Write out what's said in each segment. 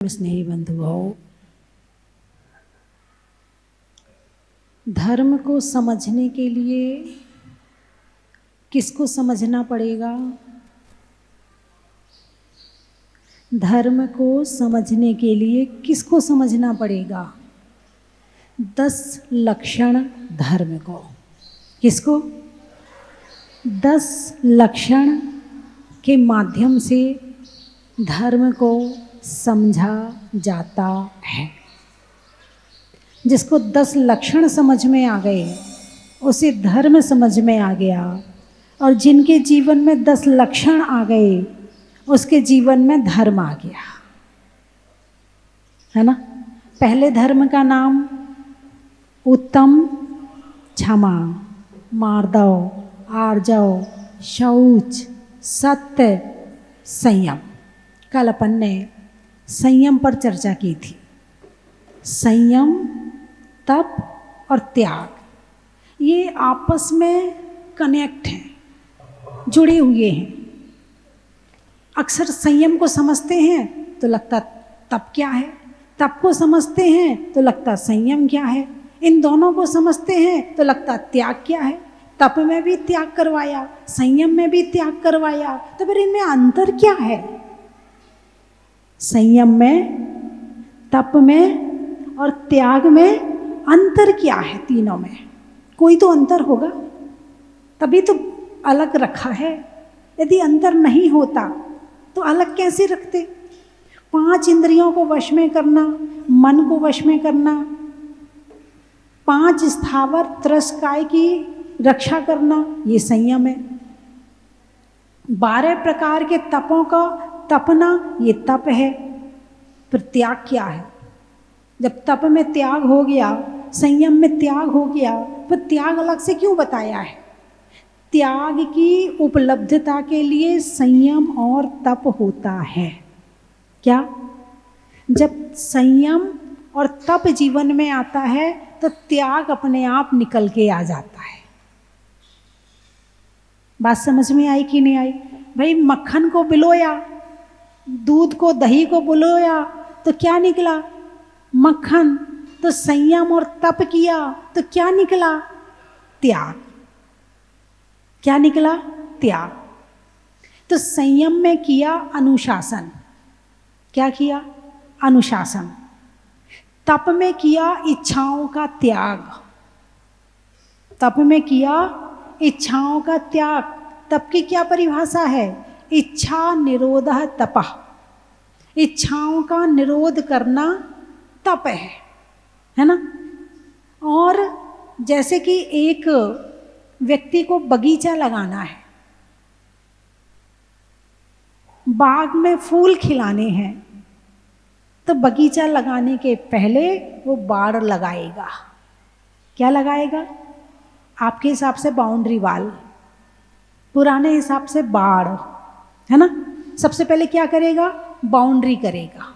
स्नेही बंधुओं, धर्म को समझने के लिए किसको समझना पड़ेगा? धर्म को समझने के लिए किसको समझना पड़ेगा? 10 लक्षण धर्म को। किसको? 10 लक्षण के माध्यम से धर्म को समझा जाता है। जिसको 10 लक्षण समझ में आ गए उसे धर्म समझ में आ गया, और जिनके जीवन में 10 लक्षण आ गए उसके जीवन में धर्म आ गया, है ना। पहले धर्म का नाम उत्तम, क्षमा, मार्दव, आर्जव, शौच, सत्य, संयम। कल अपन ने संयम पर चर्चा की थी। संयम, तप और त्याग ये आपस में कनेक्ट हैं, जुड़े हुए हैं। अक्सर संयम को समझते हैं तो लगता तप क्या है, तप को समझते हैं तो लगता संयम क्या है, इन दोनों को समझते हैं तो लगता त्याग क्या है। तप में भी त्याग करवाया, संयम में भी त्याग करवाया, तो फिर इनमें अंतर क्या है? संयम में, तप में और त्याग में अंतर क्या है? तीनों में कोई तो अंतर होगा, तभी तो अलग रखा है। यदि अंतर नहीं होता तो अलग कैसे रखते? 5 इंद्रियों को वश में करना, मन को वश में करना, 5 स्थावर त्रस्काय की रक्षा करना, ये संयम है। 12 प्रकार के तपों का तपना, ये तप है। फिर त्याग क्या है? जब तप में त्याग हो गया, संयम में त्याग हो गया, फिर त्याग अलग से क्यों बताया है? त्याग की उपलब्धता के लिए संयम और तप होता है। क्या? जब संयम और तप जीवन में आता है तो त्याग अपने आप निकल के आ जाता है। बात समझ में आई कि नहीं आई? भाई मक्खन को बिलोया, दूध को, दही को बिलोया तो क्या निकला? मक्खन। तो संयम और तप किया तो क्या निकला? त्याग। क्या निकला? त्याग। तो संयम में किया अनुशासन। क्या किया? अनुशासन। तप में किया इच्छाओं का त्याग। तप में किया इच्छाओं का त्याग। तप की क्या परिभाषा है? इच्छा निरोधः तपः। इच्छाओं का निरोध करना तप है ना। और जैसे कि एक व्यक्ति को बगीचा लगाना है, बाग में फूल खिलाने हैं, तो बगीचा लगाने के पहले वो बाड़ लगाएगा। क्या लगाएगा? आपके हिसाब से बाउंड्री वाल, पुराने हिसाब से बाड़, है ना। सबसे पहले क्या करेगा? बाउंड्री करेगा।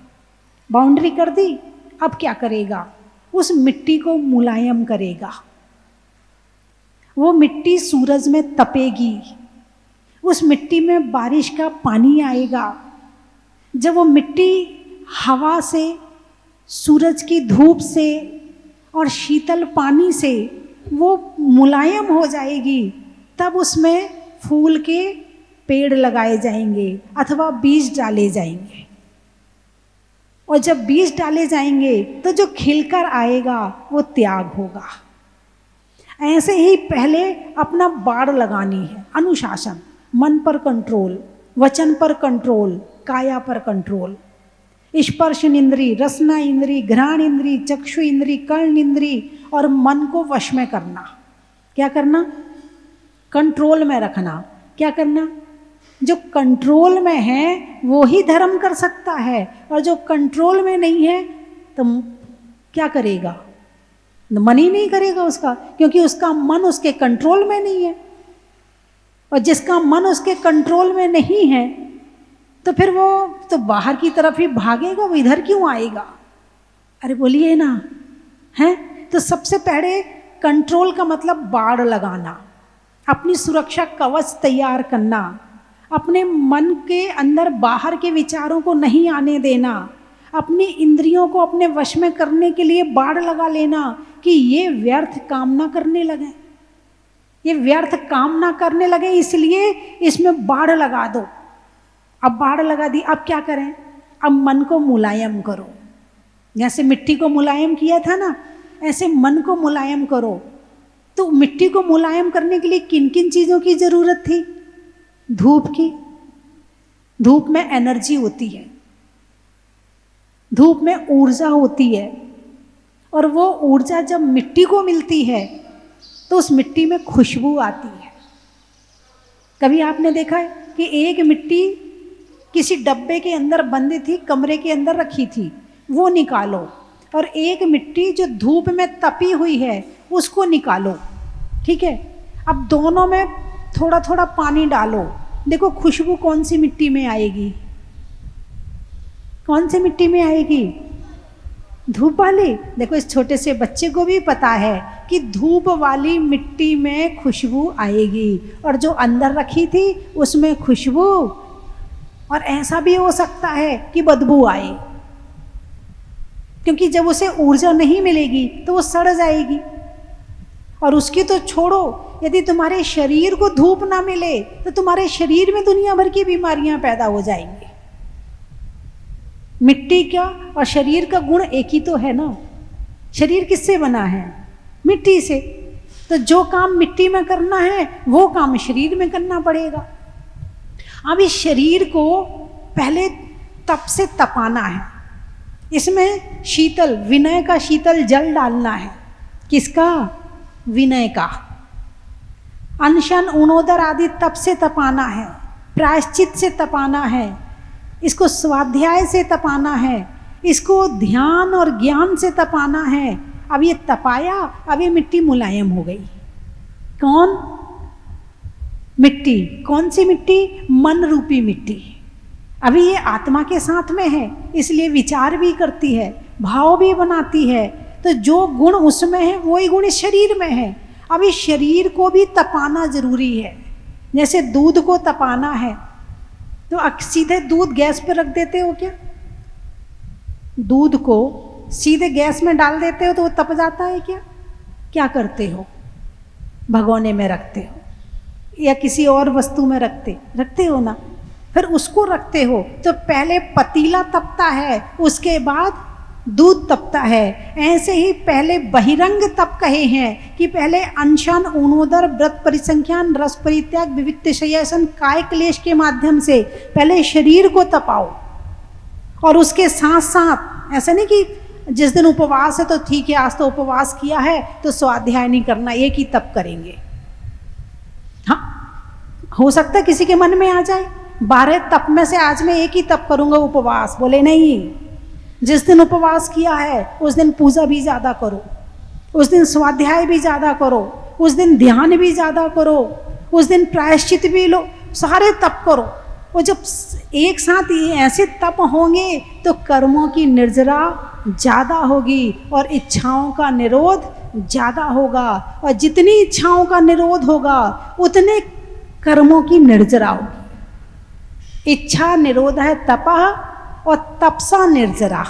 बाउंड्री कर दी, अब क्या करेगा? उस मिट्टी को मुलायम करेगा। वो मिट्टी सूरज में तपेगी, उस मिट्टी में बारिश का पानी आएगा। जब वो मिट्टी हवा से, सूरज की धूप से और शीतल पानी से वो मुलायम हो जाएगी, तब उसमें फूल के पेड़ लगाए जाएंगे अथवा बीज डाले जाएंगे। और जब बीज डाले जाएंगे तो जो खिलकर आएगा वो त्याग होगा। ऐसे ही पहले अपना बाड़ लगानी है। अनुशासन, मन पर कंट्रोल, वचन पर कंट्रोल, काया पर कंट्रोल, स्पर्श इंद्री, रसना इंद्री, घ्राण इंद्री, चक्षु इंद्री, कर्ण इंद्री और मन को वश में करना। क्या करना? कंट्रोल में रखना। क्या करना? जो कंट्रोल में है वो ही धर्म कर सकता है, और जो कंट्रोल में नहीं है तो क्या करेगा? मन ही नहीं करेगा उसका, क्योंकि उसका मन उसके कंट्रोल में नहीं है। और जिसका मन उसके कंट्रोल में नहीं है तो फिर वो तो बाहर की तरफ ही भागेगा, वो इधर क्यों आएगा? अरे बोलिए ना, है। तो सबसे पहले कंट्रोल का मतलब बाड़ लगाना, अपनी सुरक्षा कवच तैयार करना, अपने मन के अंदर बाहर के विचारों को नहीं आने देना, अपनी इंद्रियों को अपने वश में करने के लिए बाड़ लगा लेना कि ये व्यर्थ कामना करने लगे, ये व्यर्थ कामना करने लगे, इसलिए इसमें बाड़ लगा दो। अब बाड़ लगा दी, अब क्या करें? अब मन को मुलायम करो। जैसे मिट्टी को मुलायम किया था ना, ऐसे मन को मुलायम करो। तो मिट्टी को मुलायम करने के लिए किन किन चीज़ों की ज़रूरत थी? धूप की। धूप में एनर्जी होती है, धूप में ऊर्जा होती है, और वो ऊर्जा जब मिट्टी को मिलती है तो उस मिट्टी में खुशबू आती है। कभी आपने देखा है कि एक मिट्टी किसी डब्बे के अंदर बंदी थी, कमरे के अंदर रखी थी, वो निकालो, और एक मिट्टी जो धूप में तपी हुई है उसको निकालो, ठीक है? अब दोनों में थोड़ा थोड़ा पानी डालो, देखो खुशबू कौन सी मिट्टी में आएगी? कौन सी मिट्टी में आएगी? धूप वाली। देखो इस छोटे से बच्चे को भी पता है कि धूप वाली मिट्टी में खुशबू आएगी, और जो अंदर रखी थी उसमें खुशबू, और ऐसा भी हो सकता है कि बदबू आए, क्योंकि जब उसे ऊर्जा नहीं मिलेगी तो वो सड़ जाएगी। और उसकी तो छोड़ो, यदि तुम्हारे शरीर को धूप ना मिले तो तुम्हारे शरीर में दुनिया भर की बीमारियां पैदा हो जाएंगी। मिट्टी का और शरीर का गुण एक ही तो है ना। शरीर किससे बना है? मिट्टी से। तो जो काम मिट्टी में करना है वो काम शरीर में करना पड़ेगा। अब इस शरीर को पहले तप से तपाना है, इसमें शीतल, विनय का शीतल जल डालना है। किसका? विनय का। अनशन, उनोदर आदि तप से तपाना है, प्रायश्चित से तपाना है, इसको स्वाध्याय से तपाना है, इसको ध्यान और ज्ञान से तपाना है। अब ये तपाया, अब ये मिट्टी मुलायम हो गई। कौन? मिट्टी। कौन सी मिट्टी? मन रूपी मिट्टी। अभी ये आत्मा के साथ में है, इसलिए विचार भी करती है, भाव भी बनाती है। तो जो गुण उसमें है वही गुण इस शरीर में है। अब इस शरीर को भी तपाना जरूरी है। जैसे दूध को तपाना है तो सीधे दूध गैस पर रख देते हो क्या? दूध को सीधे गैस में डाल देते हो तो वो तप जाता है क्या? क्या करते हो? भगोने में रखते हो या किसी और वस्तु में रखते हो ना। फिर उसको रखते हो तो पहले पतीला तपता है, उसके बाद दूध तपता है। ऐसे ही पहले बहिरंग तप कहे हैं कि पहले अनशन, ऊनोदर, व्रत परिसंख्यान, रस परित्याग, विविक्त शयसन, काय क्लेश के माध्यम से पहले शरीर को तपाओ। और उसके साथ साथ ऐसा नहीं कि जिस दिन उपवास है तो ठीक है, आज तो उपवास किया है तो स्वाध्याय नहीं करना, एक ही तप करेंगे। हाँ, हो सकता है किसी के मन में आ जाए 12 तप में से आज मैं एक ही तप करूंगा, उपवास। बोले नहीं, जिस दिन उपवास किया है उस दिन पूजा भी ज़्यादा करो, उस दिन स्वाध्याय भी ज़्यादा करो, उस दिन ध्यान भी ज़्यादा करो, उस दिन प्रायश्चित भी लो, सारे तप करो। और जब एक साथ ये ऐसे तप होंगे तो कर्मों की निर्जरा ज़्यादा होगी और इच्छाओं का निरोध ज़्यादा होगा। और जितनी इच्छाओं का निरोध होगा उतने कर्मों की निर्जरा होगी। इच्छा निरोध है तपः और तपसा निर्जरा।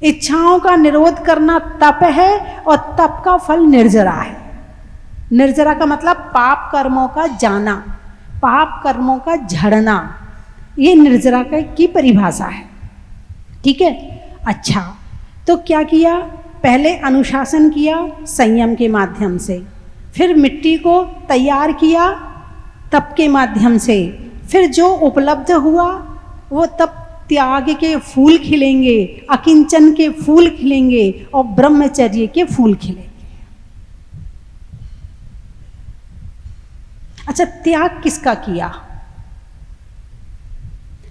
इच्छाओं का निरोध करना तप है और तप का फल निर्जरा है। निर्जरा का मतलब पाप कर्मों का जाना, पाप कर्मों का झड़ना, ये निर्जरा की परिभाषा है। ठीक है। अच्छा, तो क्या किया? पहले अनुशासन किया संयम के माध्यम से, फिर मिट्टी को तैयार किया तप के माध्यम से, फिर जो उपलब्ध हुआ वो तब त्याग के फूल खिलेंगे, अकिंचन के फूल खिलेंगे और ब्रह्मचर्य के फूल खिलेंगे। अच्छा, त्याग किसका किया?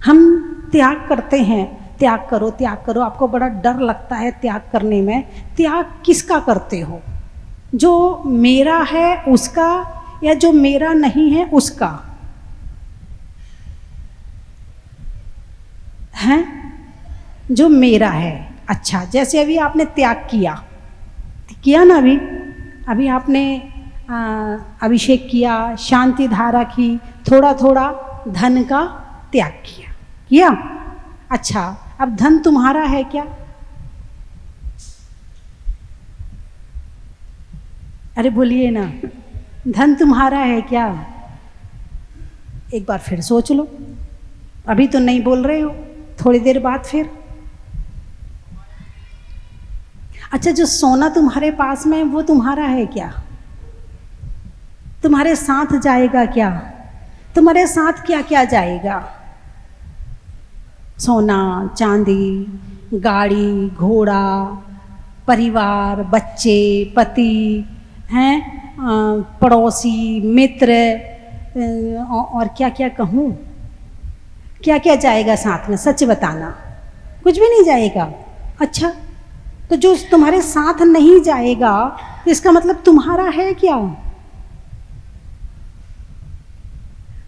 हम त्याग करते हैं, त्याग करो त्याग करो, आपको बड़ा डर लगता है त्याग करने में। त्याग किसका करते हो? जो मेरा है उसका या जो मेरा नहीं है उसका? हैं? जो मेरा है। अच्छा, जैसे अभी आपने त्याग किया ना, अभी आपने अभिषेक किया, शांति धारा की, थोड़ा थोड़ा धन का त्याग किया। अच्छा, अब धन तुम्हारा है क्या? अरे बोलिए ना, धन तुम्हारा है क्या? एक बार फिर सोच लो। अभी तो नहीं बोल रहे हो, थोड़ी देर बाद फिर। अच्छा, जो सोना तुम्हारे पास में वो तुम्हारा है क्या? तुम्हारे साथ जाएगा क्या? तुम्हारे साथ क्या क्या जाएगा? सोना, चांदी, गाड़ी, घोड़ा, परिवार, बच्चे, पति हैं, पड़ोसी, मित्र, और क्या क्या कहूँ, क्या क्या जाएगा साथ में? सच बताना। कुछ भी नहीं जाएगा। अच्छा, तो जो तुम्हारे साथ नहीं जाएगा तो इसका मतलब तुम्हारा है क्या?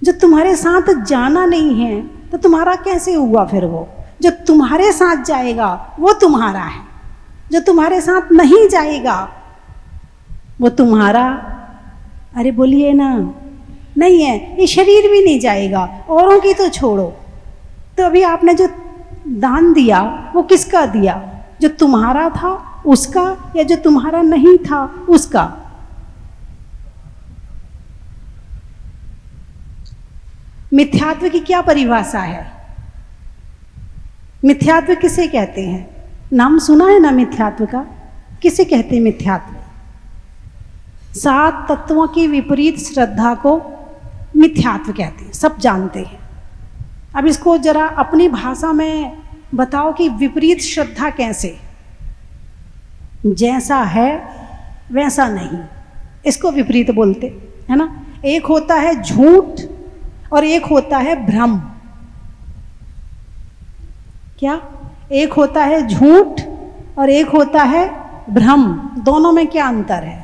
जो तुम्हारे साथ जाना नहीं है तो तुम्हारा कैसे हुआ फिर? वो जो तुम्हारे साथ जाएगा वो तुम्हारा है, जो तुम्हारे साथ नहीं जाएगा वो तुम्हारा, अरे बोलिए ना, नहीं है। ये शरीर भी नहीं जाएगा, औरों की तो छोड़ो। तो अभी आपने जो दान दिया वो किसका दिया? जो तुम्हारा था उसका, या जो तुम्हारा नहीं था उसका? मिथ्यात्व की क्या परिभाषा है? मिथ्यात्व किसे कहते हैं? नाम सुना है ना मिथ्यात्व का? किसे कहते हैं मिथ्यात्व? 7 तत्वों की विपरीत श्रद्धा को मिथ्यात्व कहते हैं, सब जानते हैं। अब इसको जरा अपनी भाषा में बताओ कि विपरीत श्रद्धा कैसे? जैसा है वैसा नहीं, इसको विपरीत बोलते है ना। एक होता है झूठ और एक होता है भ्रम। क्या? एक होता है झूठ और एक होता है भ्रम। दोनों में क्या अंतर है?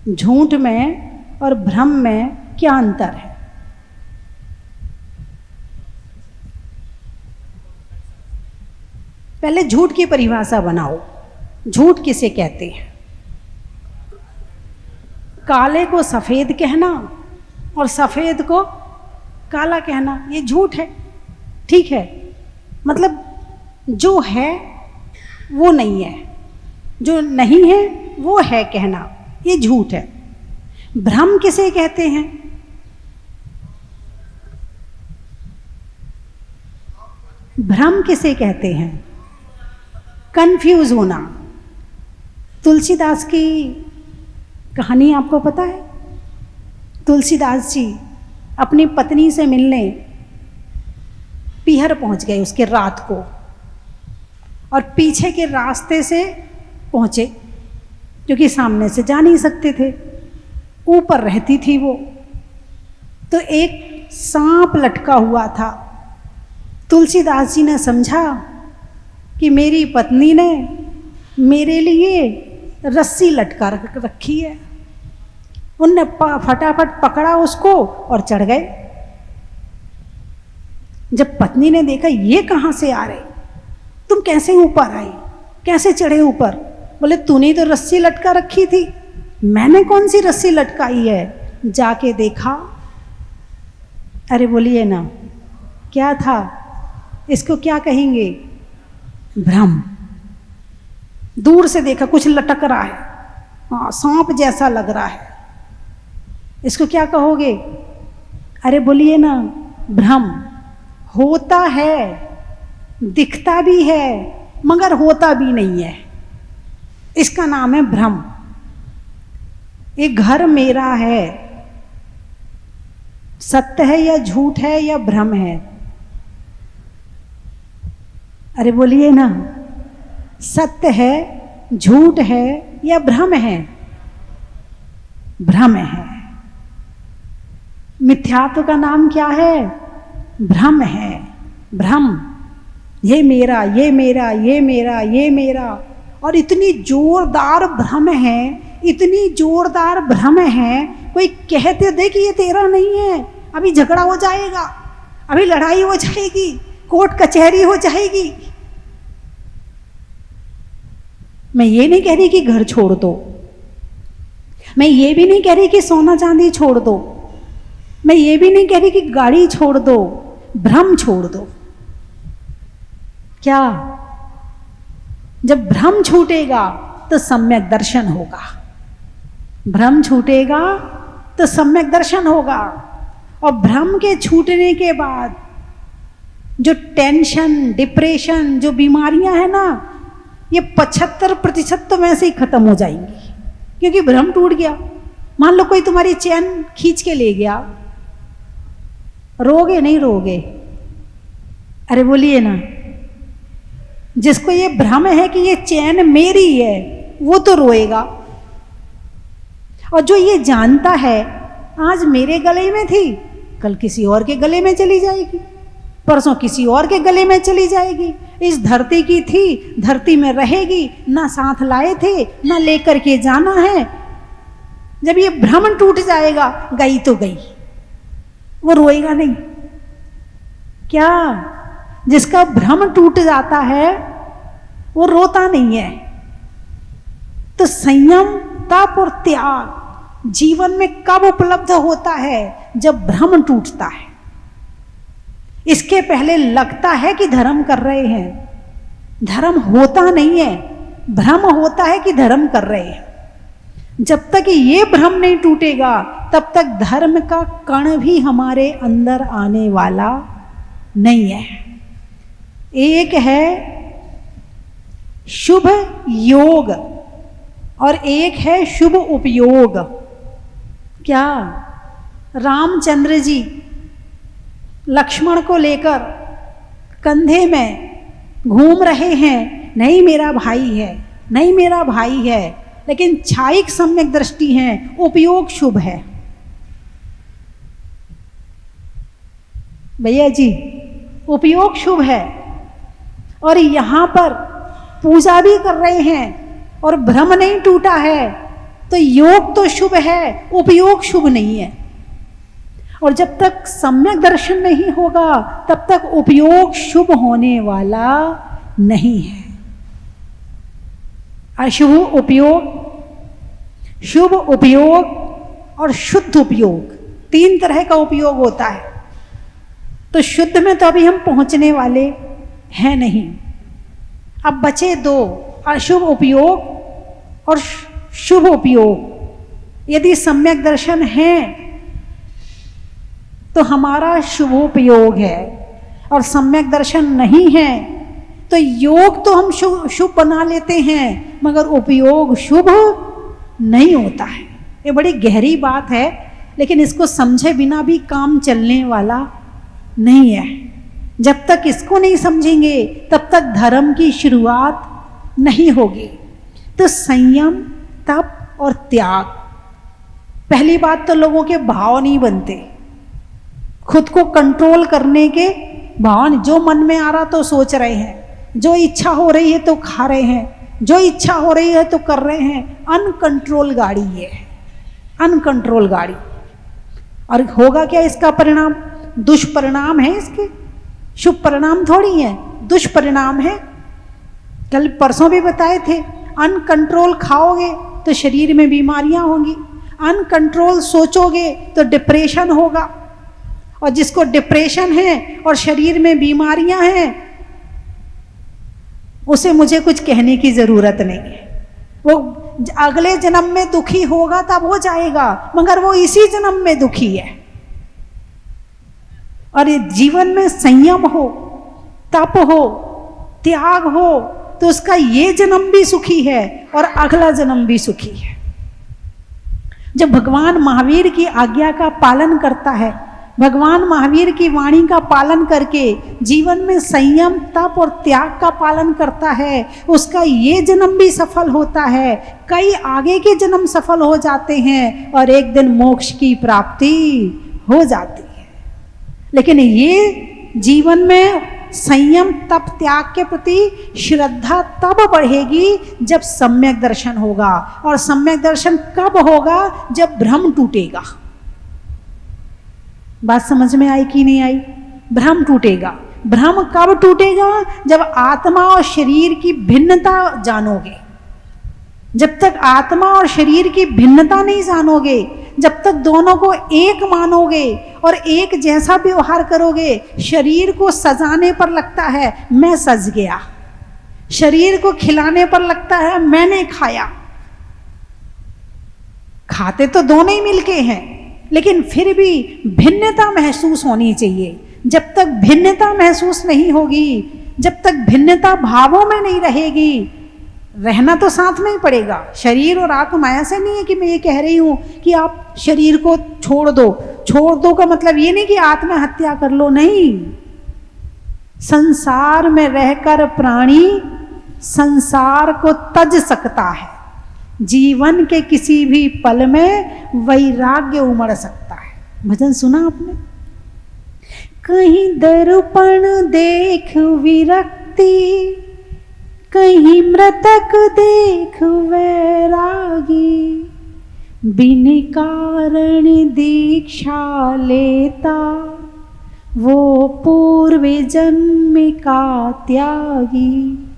झूठ में और भ्रम में क्या अंतर है? पहले झूठ की परिभाषा बनाओ। झूठ किसे कहते हैं? काले को सफेद कहना और सफेद को काला कहना, ये झूठ है। ठीक है, मतलब जो है वो नहीं है, जो नहीं है वो है कहना, ये झूठ है। भ्रम किसे कहते हैं? भ्रम किसे कहते हैं? कंफ्यूज होना। तुलसीदास की कहानी आपको पता है? तुलसीदास जी अपनी पत्नी से मिलने पीहर पहुंच गए उसके रात को, और पीछे के रास्ते से पहुंचे क्योंकि सामने से जा नहीं सकते थे। ऊपर रहती थी वो, तो एक सांप लटका हुआ था। तुलसीदास जी ने समझा कि मेरी पत्नी ने मेरे लिए रस्सी लटका रखी है। उनने फटाफट पकड़ा उसको और चढ़ गए। जब पत्नी ने देखा ये कहाँ से आ रहे, तुम कैसे ऊपर आई, कैसे चढ़े ऊपर? बोले तूने तो रस्सी लटका रखी थी। मैंने कौन सी रस्सी लटकाई है? जाके देखा। अरे बोलिए ना, क्या था? इसको क्या कहेंगे? भ्रम। दूर से देखा कुछ लटक रहा है, हाँ सांप जैसा लग रहा है, इसको क्या कहोगे? अरे बोलिए ना, भ्रम। होता है, दिखता भी है मगर होता भी नहीं है, इसका नाम है भ्रम। ये घर मेरा है, सत्य है या झूठ है या भ्रम है? अरे बोलिए ना, सत्य है, झूठ है या भ्रम है? भ्रम है। मिथ्यात्व का नाम क्या है? भ्रम है। भ्रम, ये मेरा, ये मेरा, ये मेरा, ये मेरा। और इतनी जोरदार भ्रम है, इतनी जोरदार भ्रम है, कोई कहते दे कि ये तेरा नहीं है, अभी झगड़ा हो जाएगा, अभी लड़ाई हो जाएगी, कोर्ट कचहरी हो जाएगी। मैं ये नहीं कह रही कि घर छोड़ दो, मैं ये भी नहीं कह रही कि सोना चांदी छोड़ दो, मैं ये भी नहीं कह रही कि गाड़ी छोड़ दो, भ्रम छोड़ दो। क्या? जब भ्रम छूटेगा तो सम्यक दर्शन होगा। भ्रम छूटेगा तो सम्यक दर्शन होगा। और भ्रम के छूटने के बाद जो टेंशन, डिप्रेशन, जो बीमारियां हैं ना, ये 75% तो वैसे ही खत्म हो जाएंगी, क्योंकि भ्रम टूट गया। मान लो कोई तुम्हारी चैन खींच के ले गया, रोगे नहीं रोगे? अरे बोलिए ना। जिसको ये भ्रम है कि ये चैन मेरी है, वो तो रोएगा। और जो ये जानता है आज मेरे गले में थी, कल किसी और के गले में चली जाएगी, परसों किसी और के गले में चली जाएगी। इस धरती की थी, धरती में रहेगी, ना साथ लाए थे ना लेकर के जाना है। जब ये भ्रम टूट जाएगा, गई तो गई, वो रोएगा नहीं। क्या? जिसका भ्रम टूट जाता है वो रोता नहीं है। तो संयम, तप और त्याग जीवन में कब उपलब्ध होता है? जब भ्रम टूटता है। इसके पहले लगता है कि धर्म कर रहे हैं, धर्म होता नहीं है, भ्रम होता है कि धर्म कर रहे हैं। जब तक ये भ्रम नहीं टूटेगा तब तक धर्म का कण भी हमारे अंदर आने वाला नहीं है। एक है शुभ योग और एक है शुभ उपयोग। क्या? रामचंद्र जी लक्ष्मण को लेकर कंधे में घूम रहे हैं, नहीं मेरा भाई है, नहीं मेरा भाई है, लेकिन छायिक सम्यक दृष्टि है, उपयोग शुभ है। भैया जी, उपयोग शुभ है। और यहां पर पूजा भी कर रहे हैं और भ्रम नहीं टूटा है, तो योग तो शुभ है, उपयोग शुभ नहीं है। और जब तक सम्यक दर्शन नहीं होगा तब तक उपयोग शुभ होने वाला नहीं है। अशुभ उपयोग, शुभ उपयोग और शुद्ध उपयोग, 3 तरह का उपयोग होता है। तो शुद्ध में तो अभी हम पहुंचने वाले हैं नहीं। अब बचे 2, अशुभ उपयोग और शुभ उपयोग। यदि सम्यक दर्शन है तो हमारा शुभोपयोग है, और सम्यक दर्शन नहीं है तो योग तो हम शुभ बना लेते हैं मगर उपयोग शुभ नहीं होता है। ये बड़ी गहरी बात है, लेकिन इसको समझे बिना भी काम चलने वाला नहीं है। जब तक इसको नहीं समझेंगे तब तक धर्म की शुरुआत नहीं होगी। तो संयम, तप और त्याग, पहली बात तो लोगों के भाव नहीं बनते, खुद को कंट्रोल करने के भाव। जो मन में आ रहा तो सोच रहे हैं, जो इच्छा हो रही है तो खा रहे हैं, जो इच्छा हो रही है तो कर रहे हैं। अनकंट्रोल गाड़ी है, अनकंट्रोल गाड़ी। और होगा क्या इसका परिणाम? दुष्परिणाम है इसके, शुभ परिणाम थोड़ी है, दुष्परिणाम है। कल परसों भी बताए थे, अनकंट्रोल खाओगे तो शरीर में बीमारियां होंगी, अनकंट्रोल सोचोगे तो डिप्रेशन होगा। और जिसको डिप्रेशन है और शरीर में बीमारियां हैं, उसे मुझे कुछ कहने की जरूरत नहीं है। वो अगले जन्म में दुखी होगा तब हो जाएगा, मगर वो इसी जन्म में दुखी है। और ये जीवन में संयम हो, तप हो, त्याग हो, तो उसका ये जन्म भी सुखी है और अगला जन्म भी सुखी है। जब भगवान महावीर की आज्ञा का पालन करता है, भगवान महावीर की वाणी का पालन करके जीवन में संयम, तप और त्याग का पालन करता है, उसका ये जन्म भी सफल होता है, कई आगे के जन्म सफल हो जाते हैं और एक दिन मोक्ष की प्राप्ति हो जाती है। लेकिन ये जीवन में संयम, तप, त्याग के प्रति श्रद्धा तब बढ़ेगी जब सम्यक दर्शन होगा। और सम्यक दर्शन कब होगा? जब भ्रम टूटेगा। बात समझ में आई कि नहीं आई? भ्रम टूटेगा। भ्रम कब टूटेगा? जब आत्मा और शरीर की भिन्नता जानोगे। जब तक आत्मा और शरीर की भिन्नता नहीं जानोगे जब तक दोनों को एक मानोगे और एक जैसा व्यवहार करोगे, शरीर को सजाने पर लगता है मैं सज गया, शरीर को खिलाने पर लगता है मैंने खाया। खाते तो दोनों ही मिलके हैं, लेकिन फिर भी भिन्नता महसूस होनी चाहिए। जब तक भिन्नता महसूस नहीं होगी, जब तक भिन्नता भावों में नहीं रहेगी, रहना तो साथ में ही पड़ेगा। शरीर और आत्मा ऐसे नहीं है कि मैं ये कह रही हूं कि आप शरीर को छोड़ दो। छोड़ दो का मतलब ये नहीं कि आत्महत्या कर लो, नहीं। संसार में रहकर प्राणी संसार को तज सकता है। जीवन के किसी भी पल में वैराग्य उमड़ सकता है। भजन सुना आपने? कहीं दर्पण देख विरक्ति, कहीं मृतक देख वैरागी, बिन कारण दीक्षा लेता वो पूर्व जन्म का त्यागी।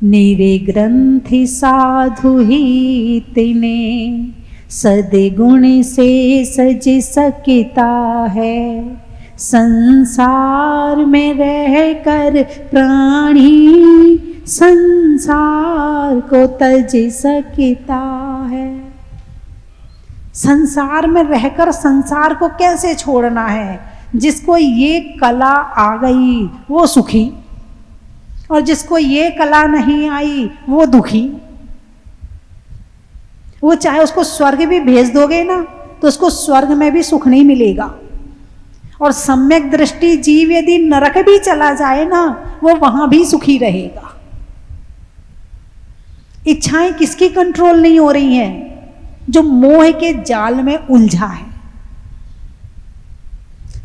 निरे ग्रंथि साधु ही तिने, सद्गुण से सज सकता है। संसार में रहकर प्राणी संसार को तज सकता है। संसार में रहकर संसार को कैसे छोड़ना है? जिसको ये कला आ गई वो सुखी, और जिसको ये कला नहीं आई वो दुखी। वो चाहे उसको स्वर्ग भी भेज दोगे ना, तो उसको स्वर्ग में भी सुख नहीं मिलेगा। और सम्यक दृष्टि जीव यदि नरक भी चला जाए ना, वो वहां भी सुखी रहेगा। इच्छाएं किसकी कंट्रोल नहीं हो रही हैं? जो मोह के जाल में उलझा है।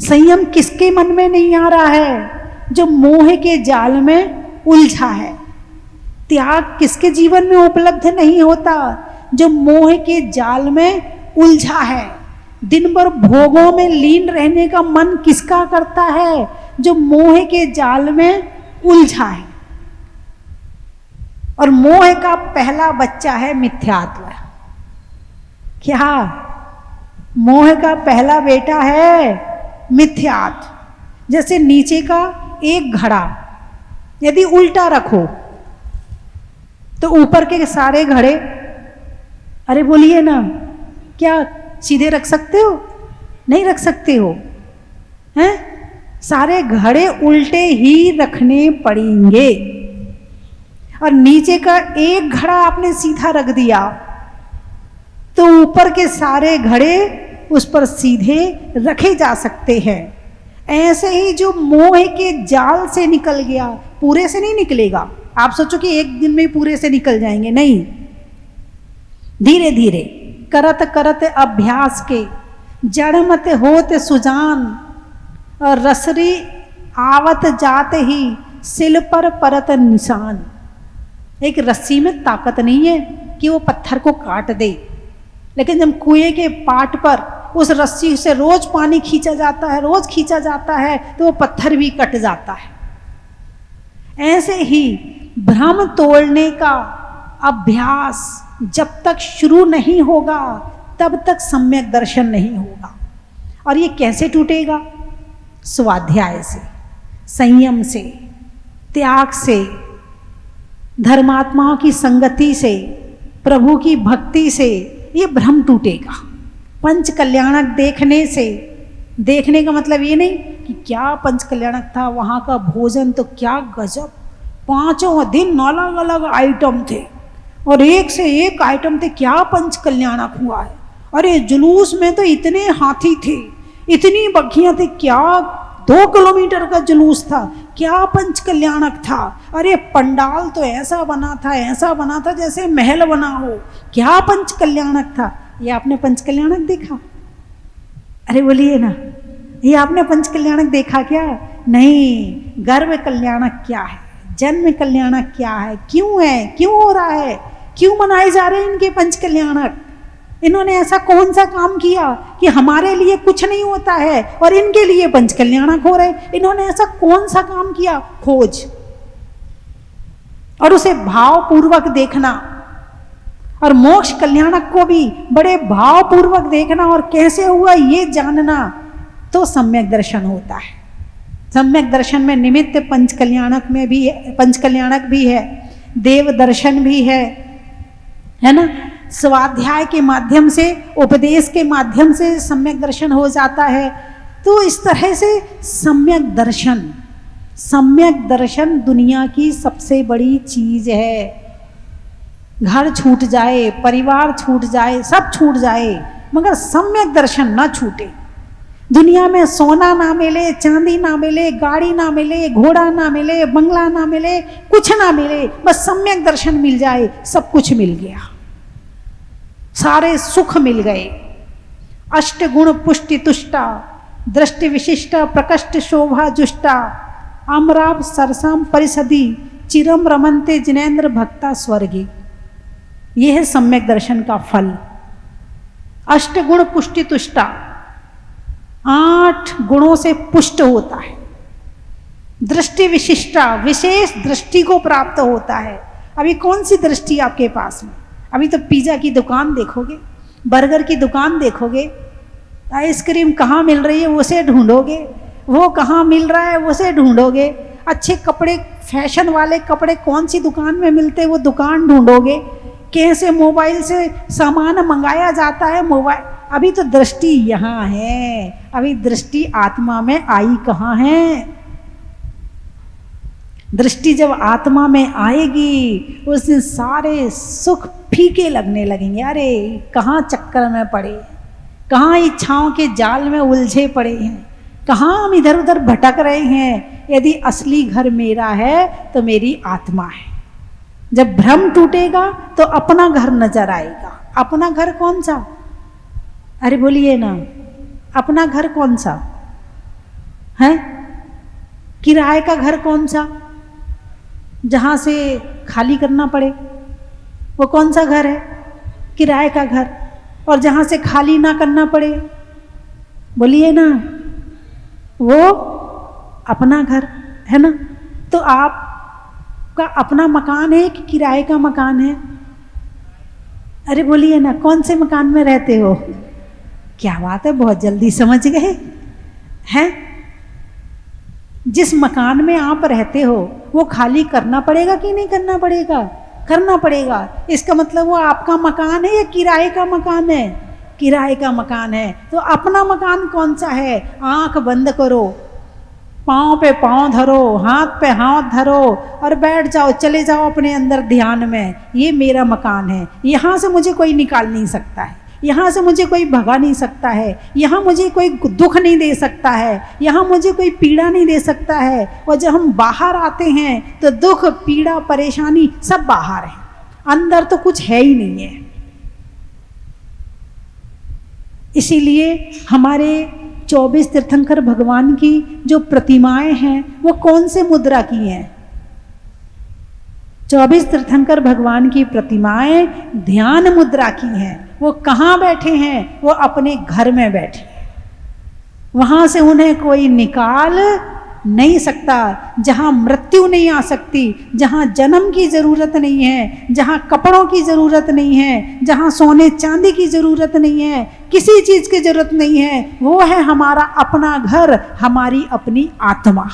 संयम किसके मन में नहीं आ रहा है? जो मोह के जाल में उलझा है। त्याग किसके जीवन में उपलब्ध नहीं होता? जो मोह के जाल में उलझा है। दिन भर भोगों में लीन रहने का मन किसका करता है? जो मोह के जाल में उलझा है। और मोह का पहला बच्चा है मिथ्यात्व। क्या? मोह का पहला बेटा है मिथ्यात्व। जैसे नीचे का एक घड़ा यदि उल्टा रखो तो ऊपर के सारे घड़े, अरे बोलिए ना, क्या सीधे रख सकते हो? नहीं रख सकते हो, हैं? सारे घड़े उल्टे ही रखने पड़ेंगे। और नीचे का एक घड़ा आपने सीधा रख दिया तो ऊपर के सारे घड़े उस पर सीधे रखे जा सकते हैं। ऐसे ही जो मोह के जाल से निकल गया, पूरे से नहीं निकलेगा। आप सोचो कि एक दिन में पूरे से निकल जाएंगे, नहीं। धीरे धीरे करत करत अभ्यास के, जड़ मत होत सुजान, और रसरी आवत जाते ही सिल पर परत निशान। एक रस्सी में ताकत नहीं है कि वो पत्थर को काट दे, लेकिन जब कुएं के पाट पर उस रस्सी से रोज पानी खींचा जाता है, रोज खींचा जाता है, तो वो पत्थर भी कट जाता है। ऐसे ही भ्रम तोड़ने का अभ्यास जब तक शुरू नहीं होगा तब तक सम्यक दर्शन नहीं होगा। और ये कैसे टूटेगा? स्वाध्याय से, संयम से, त्याग से, धर्मात्माओं की संगति से, प्रभु की भक्ति से ये भ्रम टूटेगा। पंच कल्याणक देखने से, देखने का मतलब ये नहीं कि क्या पंच कल्याणक था, वहाँ का भोजन तो क्या गजब, 5 दिन अलग अलग आइटम थे और एक से एक आइटम थे, क्या पंच कल्याणक हुआ है। अरे जुलूस में तो इतने हाथी थे, इतनी बग्घियाँ थी, क्या 2 किलोमीटर का जुलूस था, क्या पंच कल्याणक था। अरे पंडाल तो ऐसा बना था, ऐसा बना था जैसे महल बना हो, क्या पंच कल्याणक था। ये आपने पंच कल्याणक देखा? अरे बोलिए ना, ये आपने पंच कल्याणक देखा क्या? नहीं। गर्भ कल्याणक क्या है, जन्म कल्याणक क्या है, क्यों है, क्यों हो रहा है, क्यों मनाए जा रहे हैं इनके पंच कल्याणक। इन्होंने ऐसा कौन सा काम किया कि हमारे लिए कुछ नहीं होता है और इनके लिए पंच कल्याणक हो रहे। इन्होंने ऐसा कौन सा काम किया? खोज, और उसे भाव पूर्वक देखना। और मोक्ष कल्याणक को भी बड़े भावपूर्वक देखना और कैसे हुआ ये जानना, तो सम्यक दर्शन होता है। सम्यक दर्शन में निमित्त पंचकल्याणक में भी पंचकल्याणक भी है, देव दर्शन भी है ना। स्वाध्याय के माध्यम से, उपदेश के माध्यम से सम्यक दर्शन हो जाता है। तो इस तरह से सम्यक दर्शन दुनिया की सबसे बड़ी चीज है। घर छूट जाए, परिवार छूट जाए, सब छूट जाए, मगर सम्यक दर्शन ना छूटे। दुनिया में सोना ना मिले, चांदी ना मिले, गाड़ी ना मिले, घोड़ा ना मिले, बंगला ना मिले, कुछ ना मिले, बस सम्यक दर्शन मिल जाए, सब कुछ मिल गया, सारे सुख मिल गए। अष्ट गुण पुष्टि तुष्टा, दृष्टि विशिष्ट प्रकष्ट शोभा जुष्टा, अमराव सरसाम परिसदी, चिरम रमनते जिनेन्द्र भक्ता स्वर्गे। ये है सम्यक दर्शन का फल। अष्ट गुण पुष्टि तुष्टा, 8 गुणों से पुष्ट होता है। दृष्टि विशिष्टा, विशेष दृष्टि को प्राप्त होता है। अभी कौन सी दृष्टि आपके पास में? अभी तो पिज्जा की दुकान देखोगे, बर्गर की दुकान देखोगे, आइसक्रीम कहाँ मिल रही है उसे ढूंढोगे, वो कहाँ मिल रहा है उसे ढूंढोगे, अच्छे कपड़े, फैशन वाले कपड़े कौन सी दुकान में मिलते वो दुकान ढूंढोगे, कैसे मोबाइल से सामान मंगाया जाता है मोबाइल। अभी तो दृष्टि यहाँ है, अभी दृष्टि आत्मा में आई कहाँ है। दृष्टि जब आत्मा में आएगी उस दिन सारे सुख फीके लगने लगेंगे। अरे कहाँ चक्कर में पड़े, कहाँ इच्छाओं के जाल में उलझे पड़े हैं, कहाँ हम इधर उधर भटक रहे हैं। यदि असली घर मेरा है तो मेरी आत्मा है। जब भ्रम टूटेगा तो अपना घर नजर आएगा। अपना घर कौन सा? अरे बोलिए ना, अपना घर कौन सा है? किराए का घर कौन सा, जहां से खाली करना पड़े, वो कौन सा घर है? किराए का घर। और जहां से खाली ना करना पड़े, बोलिए ना, वो अपना घर है ना। तो आपका अपना मकान है कि किराए का मकान है? अरे बोलिए ना, कौन से मकान में रहते हो? क्या बात है, बहुत जल्दी समझ गए हैं। जिस मकान में आप रहते हो वो खाली करना पड़ेगा कि नहीं करना पड़ेगा? करना पड़ेगा। इसका मतलब वो आपका मकान है या किराए का मकान है? किराए का मकान है। तो अपना मकान कौन सा है? आंख बंद करो, पाँव पे पाँव धरो, हाथ पे हाथ धरो और बैठ जाओ, चले जाओ अपने अंदर ध्यान में। ये मेरा मकान है, यहाँ से मुझे कोई निकाल नहीं सकता है, यहाँ से मुझे कोई भगा नहीं सकता है, यहाँ मुझे कोई दुख नहीं दे सकता है, यहाँ मुझे कोई पीड़ा नहीं दे सकता है। और जब हम बाहर आते हैं तो दुख, पीड़ा, परेशानी सब बाहर है, अंदर तो कुछ है ही नहीं है। इसीलिए हमारे 24 तीर्थंकर भगवान की जो प्रतिमाएं हैं वो कौन से मुद्रा की हैं? 24 तीर्थंकर भगवान की प्रतिमाएं ध्यान मुद्रा की हैं। वो कहाँ बैठे हैं? वो अपने घर में बैठे हैं। वहां से उन्हें कोई निकाल नहीं सकता। जहां मृत्यु नहीं आ सकती, जहां जन्म की जरूरत नहीं है, जहां कपड़ों की जरूरत नहीं है, जहां सोने चांदी की जरूरत नहीं है, किसी चीज की जरूरत नहीं है, वो है हमारा अपना घर, हमारी अपनी आत्मा।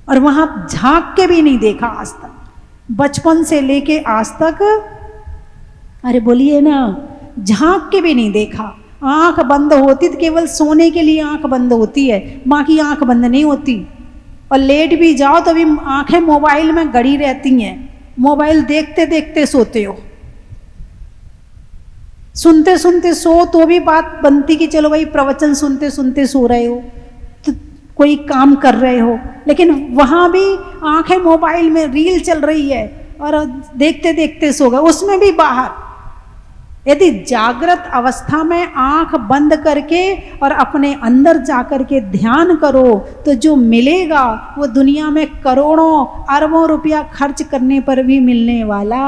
और वहां झांक के भी नहीं देखा आज तक, बचपन से लेके आज तक। अरे बोलिए ना, झांक के भी नहीं देखा। आंख बंद होती तो केवल सोने के लिए आंख बंद होती है, बाकी आंख बंद नहीं होती। और लेट भी जाओ तो भी आंखें मोबाइल में गड़ी रहती हैं, मोबाइल देखते देखते सोते हो। सुनते सुनते सो तो भी बात बनती कि चलो भाई प्रवचन सुनते सुनते सो रहे हो, तो कोई काम कर रहे हो, लेकिन वहां भी आंखें मोबाइल में रील चल रही है और देखते देखते सो गए, उसमें भी बाहर। यदि जागृत अवस्था में आंख बंद करके और अपने अंदर जाकर के ध्यान करो तो जो मिलेगा वो दुनिया में करोड़ों अरबों रुपया खर्च करने पर भी मिलने वाला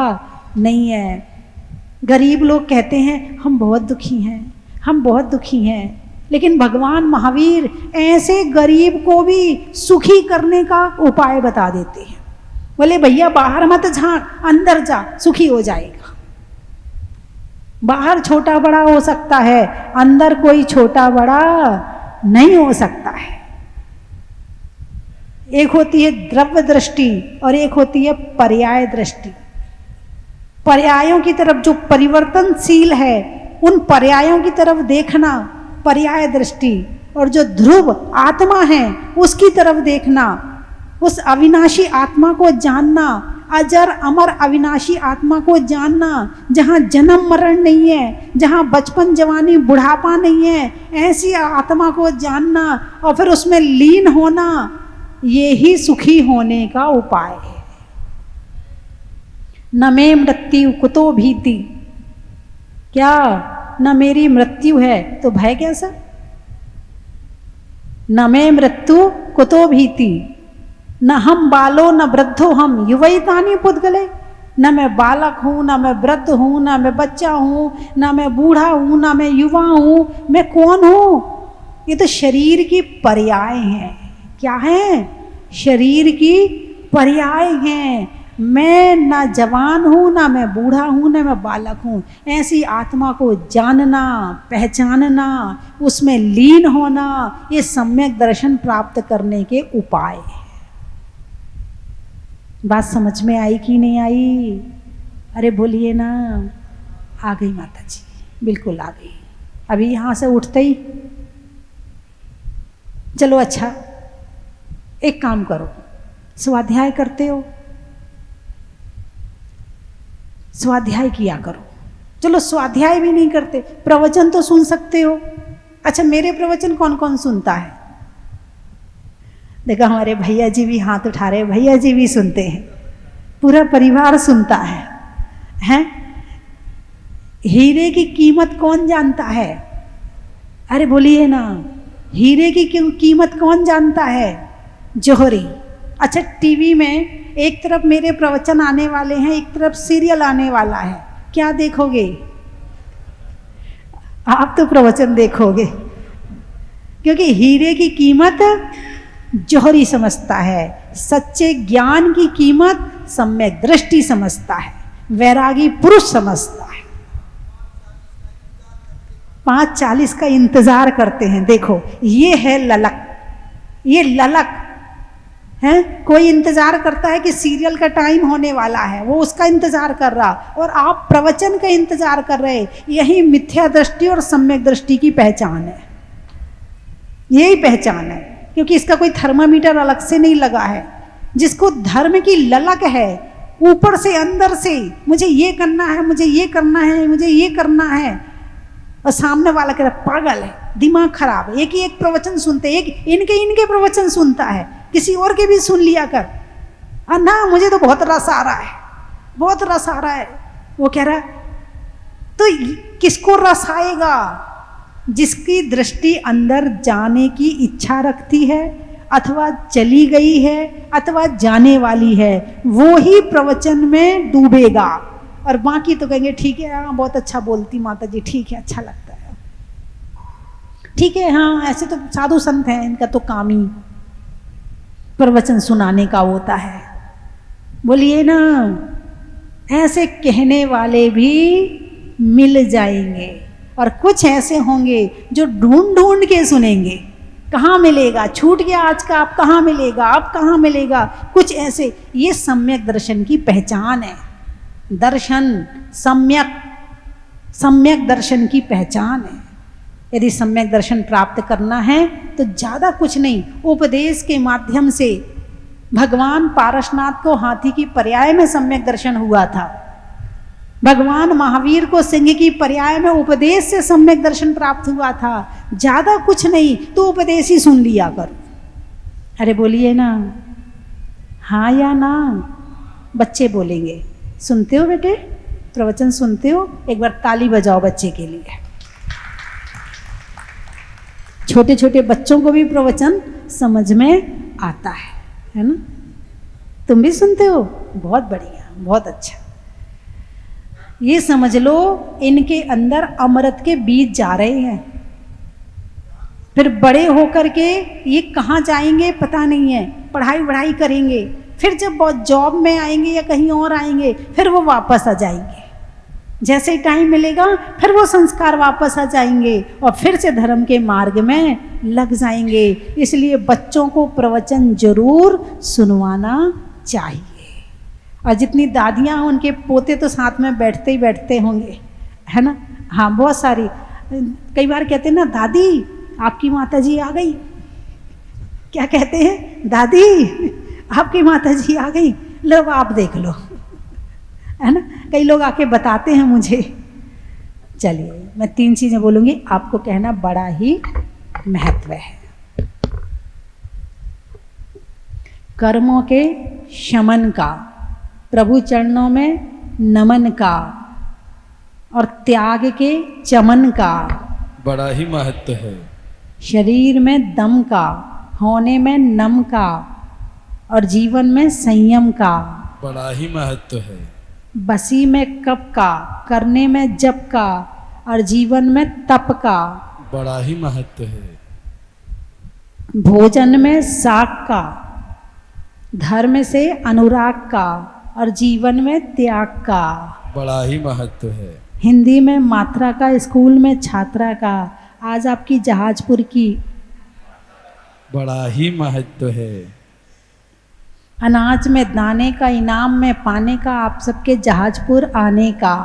नहीं है। गरीब लोग कहते हैं हम बहुत दुखी हैं, हम बहुत दुखी हैं, लेकिन भगवान महावीर ऐसे गरीब को भी सुखी करने का उपाय बता देते हैं। बोले भैया बाहर मत झांक, अंदर जा, सुखी हो जाएगा। बाहर छोटा बड़ा हो सकता है, अंदर कोई छोटा बड़ा नहीं हो सकता है। एक होती है द्रव्य दृष्टि और एक होती है पर्याय दृष्टि। पर्यायों की तरफ जो परिवर्तनशील है उन पर्यायों की तरफ देखना पर्याय दृष्टि, और जो ध्रुव आत्मा है उसकी तरफ देखना, उस अविनाशी आत्मा को जानना, अजर अमर अविनाशी आत्मा को जानना, जहाँ जन्म मरण नहीं है, जहाँ बचपन जवानी बुढ़ापा नहीं है, ऐसी आत्मा को जानना और फिर उसमें लीन होना, ये ही सुखी होने का उपाय है। न मे मृत्यु कुतो भीति, क्या न मेरी मृत्यु है तो भय कैसा? न मे मृत्यु कुतो भीति, न हम बालो न वृद्धो हम युवैतानि पुद्गले। न मैं बालक हूँ, न मैं वृद्ध हूँ, न मैं बच्चा हूँ, न मैं बूढ़ा हूँ, न मैं युवा हूँ, मैं कौन हूँ? ये तो शरीर की पर्याय हैं। क्या है? शरीर की पर्याय हैं। मैं ना जवान हूँ, ना मैं बूढ़ा हूँ, ना मैं बालक हूँ। ऐसी आत्मा को जानना, पहचानना, उसमें लीन होना, ये सम्यक दर्शन प्राप्त करने के उपाय है। बात समझ में आई कि नहीं आई? अरे बोलिए ना। आ गई माता जी, बिल्कुल आ गई। अभी यहाँ से उठते ही चलो अच्छा एक काम करो, स्वाध्याय करते हो, स्वाध्याय किया करो। चलो स्वाध्याय भी नहीं करते, प्रवचन तो सुन सकते हो। अच्छा मेरे प्रवचन कौन कौन सुनता है? देखा हमारे भैया जी भी हाथ उठा रहे, भैया जी भी सुनते हैं, पूरा परिवार सुनता है। हैं? हीरे की कीमत कौन जानता है? अरे बोलिए ना, हीरे की कीमत कौन जानता है? जौहरी। अच्छा टीवी में एक तरफ मेरे प्रवचन आने वाले हैं, एक तरफ सीरियल आने वाला है, क्या देखोगे? आप तो प्रवचन देखोगे, क्योंकि हीरे की कीमत जौहरी समझता है, सच्चे ज्ञान की कीमत सम्यक दृष्टि समझता है, वैरागी पुरुष समझता है। 5:40 का इंतजार करते हैं। देखो ये है ललक, ये ललक है। कोई इंतजार करता है कि सीरियल का टाइम होने वाला है, वो उसका इंतजार कर रहा, और आप प्रवचन का इंतजार कर रहे। यही मिथ्या दृष्टि और सम्यक दृष्टि की पहचान है, यही पहचान है। क्योंकि इसका कोई थर्मामीटर अलग से नहीं लगा है। जिसको धर्म की ललक है, ऊपर से अंदर से, मुझे ये करना है, मुझे ये करना है, मुझे ये करना है, और सामने वाला कह रहा पागल है, दिमाग खराब है, एक ही एक प्रवचन सुनते, एक इनके प्रवचन सुनता है, किसी और के भी सुन लिया कर। ना मुझे तो बहुत रस आ रहा है, बहुत रस आ रहा है। वो कह रहा तो किसको रस आएगा? जिसकी दृष्टि अंदर जाने की इच्छा रखती है, अथवा चली गई है, अथवा जाने वाली है, वो ही प्रवचन में डूबेगा। और बाकी तो कहेंगे ठीक है, हाँ बहुत अच्छा बोलती माता जी, ठीक है, अच्छा लगता है, ठीक है, हाँ ऐसे तो साधु संत हैं, इनका तो काम ही प्रवचन सुनाने का होता है। बोलिए ना, ऐसे कहने वाले भी मिल जाएंगे, और कुछ ऐसे होंगे जो ढूंढ ढूंढ के सुनेंगे। कहाँ मिलेगा? छूट गया आज का, आप कहाँ मिलेगा, आप कहाँ मिलेगा? कुछ ऐसे, ये सम्यक दर्शन की पहचान है। दर्शन सम्यक दर्शन की पहचान है। यदि सम्यक दर्शन प्राप्त करना है तो ज़्यादा कुछ नहीं, उपदेश के माध्यम से। भगवान पारसनाथ को हाथी की पर्याय में सम्यक दर्शन हुआ था, भगवान महावीर को सिंह की पर्याय में उपदेश से सम्यक दर्शन प्राप्त हुआ था। ज़्यादा कुछ नहीं, तो उपदेश ही सुन लिया करो। अरे बोलिए ना, हाँ या ना? बच्चे बोलेंगे, सुनते हो बेटे? प्रवचन सुनते हो? एक बार ताली बजाओ बच्चे के लिए। छोटे छोटे बच्चों को भी प्रवचन समझ में आता है ना? तुम भी सुनते हो? बहुत बढ़िया, बहुत अच्छा। ये समझ लो, इनके अंदर अमृत के बीज जा रहे हैं। फिर बड़े होकर के ये कहाँ जाएंगे पता नहीं है, पढ़ाई करेंगे, फिर जब बहुत जॉब में आएंगे या कहीं और आएंगे फिर वो वापस आ जाएंगे। जैसे ही टाइम मिलेगा फिर वो संस्कार वापस आ जाएंगे और फिर से धर्म के मार्ग में लग जाएंगे। इसलिए बच्चों को प्रवचन जरूर सुनवाना चाहिए। और जितनी दादियाँ हैं उनके पोते तो साथ में बैठते ही बैठते होंगे, है ना। हाँ, बहुत सारी। कई बार कहते हैं ना, दादी आपकी माता जी आ गई। क्या कहते हैं? दादी आपकी माता जी आ गई, लो आप देख लो, है ना। कई लोग आके बताते हैं मुझे। चलिए मैं 3 चीजें बोलूंगी, आपको कहना बड़ा ही महत्व है। कर्मों के शमन का, प्रभु चरणों में नमन का और त्याग के चमन का बड़ा ही महत्व है। शरीर में दम का, होने में नम का और जीवन में संयम का बड़ा ही महत्व है। बसी में कप का, करने में जप का और जीवन में तप का बड़ा ही महत्व है। भोजन में साग का, धर्म से अनुराग का और जीवन में त्याग का बड़ा ही महत्व है। हिंदी में मात्रा का, स्कूल में छात्रा का, आज आपकी जहाजपुर की बड़ा ही महत्व है। अनाज में दाने का, इनाम में पाने का, आप सबके जहाजपुर आने का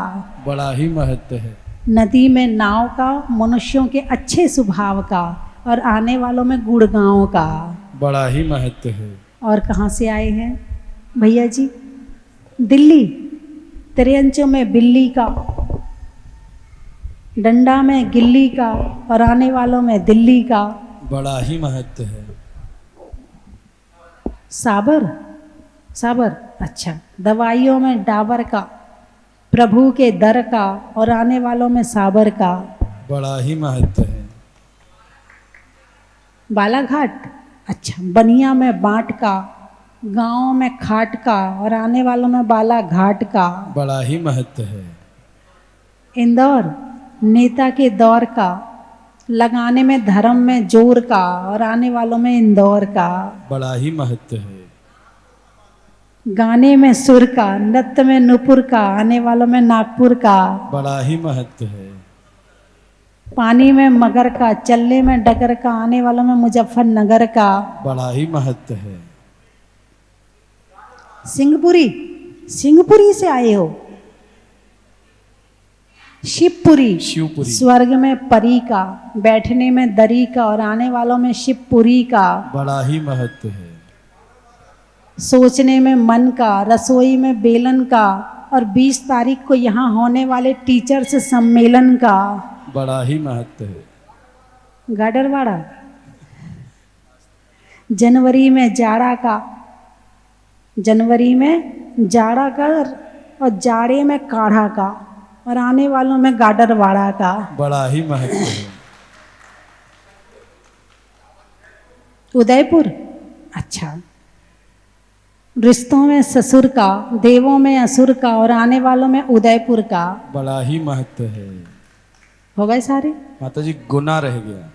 बड़ा ही महत्व है। नदी में नाव का, मनुष्यों के अच्छे स्वभाव का और आने वालों में गुड़गांव का बड़ा ही महत्व है। और कहाँ से आए हैं भैया जी? दिल्ली। त्रियंचों में बिल्ली का, डंडा में गिल्ली का और आने वालों में दिल्ली का बड़ा ही महत्व है। साबर, साबर, अच्छा। दवाइयों में डाबर का, प्रभु के दर का और आने वालों में साबर का बड़ा ही महत्व है। बालाघाट, अच्छा। बनिया में बाट का, गांव में खाट का और आने वालों में बालाघाट का बड़ा ही महत्व है। इंदौर, नेता के दौर का, लगाने में धर्म में जोर का और आने वालों में इंदौर का बड़ा ही महत्व है। गाने में सुर का, नृत्य में नुपुर का, आने वालों में नागपुर का बड़ा ही महत्व है। पानी में मगर का, चलने में डगर का, आने वालों में मुजफ्फरनगर का बड़ा ही महत्व है। सिंहपुरी, सिंहपुरी से आए हो। शिवपुरी, शिवपुरी स्वर्ग में परी का, बैठने में दरी का और आने वालों में शिवपुरी का बड़ा ही महत्व है। सोचने में मन का, रसोई में बेलन का और 20 तारीख को यहाँ होने वाले टीचर्स सम्मेलन का बड़ा ही महत्व है। गाडरवाड़ा, जनवरी में जाड़ा का, जनवरी में जाड़ा का और जाड़े में काढ़ा का और आने वालों में गाडरवाड़ा का बड़ा ही महत्व है। उदयपुर, अच्छा। रिश्तों में ससुर का, देवों में असुर का और आने वालों में उदयपुर का बड़ा ही महत्व है। हो गए सारे? माता जी गुना रह गया।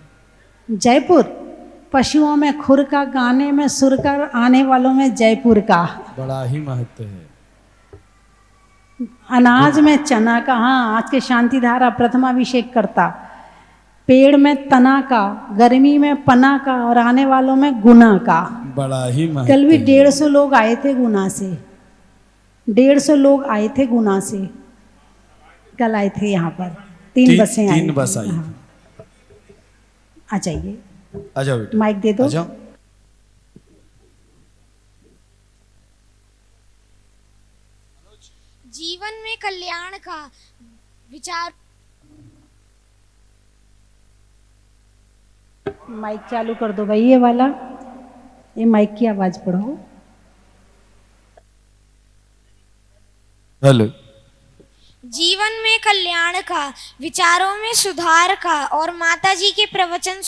जयपुर, पशुओं में खुर का, गाने में सुर का, आने वालों में जयपुर का बड़ा ही महत्व है। अनाज में चना का, हाँ, आज के शांति धारा प्रथमाभिषेक करता। पेड़ में तना का, गर्मी में पना का और आने वालों में गुना का बड़ा ही महत्व। कल भी 150 लोग आए थे गुना से, 150 लोग आए थे गुना से, कल आए थे यहाँ पर। 3 बसें आई। 3 बस आई। हाँ। आ जाइए, आ जाओ बेटा, माइक दे दो। आ जाओ। जीवन में कल्याण का विचार। माइक चालू कर दो भाई, ये वाला, ये माइक की आवाज बढ़ाओ। हेलो। जीवन में कल्याण का, विचारों में सुधार का और माताजी के प्रवचन